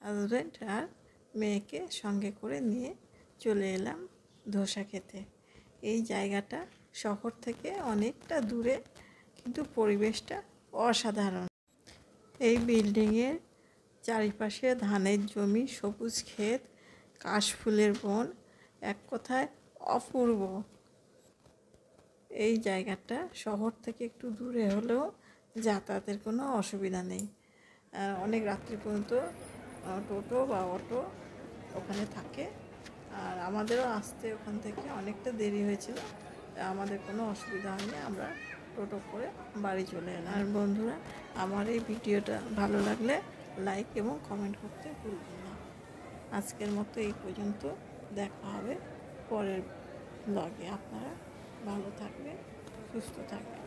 Husband আর মেয়েকে সঙ্গে করে নিয়ে চলে এলাম ধোসা খেতে। এই জায়গাটা শহর থেকে অনেকটা দূরে, কিন্তু পরিবেশটা অসাধারণ। এই বিল্ডিংয়ের চারিপাশে ধানের জমি, সবুজ ক্ষেত, কাশফুলের বন, এক কথায় অপূর্ব। এই জায়গাটা শহর থেকে একটু দূরে হলেও যাতায়াতের কোনো অসুবিধা নেই। অনেক রাত্রি পর্যন্ত টোটো বা অটো ওখানে থাকে, আর আমাদেরও আসতে ওখান থেকে অনেকটা দেরি হয়েছিল। আমাদের কোনো অসুবিধা হয়নি, আমরা টোটো করে বাড়ি চলে এলাম। আর বন্ধুরা, আমার এই ভিডিওটা ভালো লাগলে লাইক এবং কমেন্ট করতে ভুলবেন না। আজকের মতো এই পর্যন্ত, দেখা হবে পরের ব্লগে। আপনারা ভালো থাকবেন, সুস্থ থাকবেন।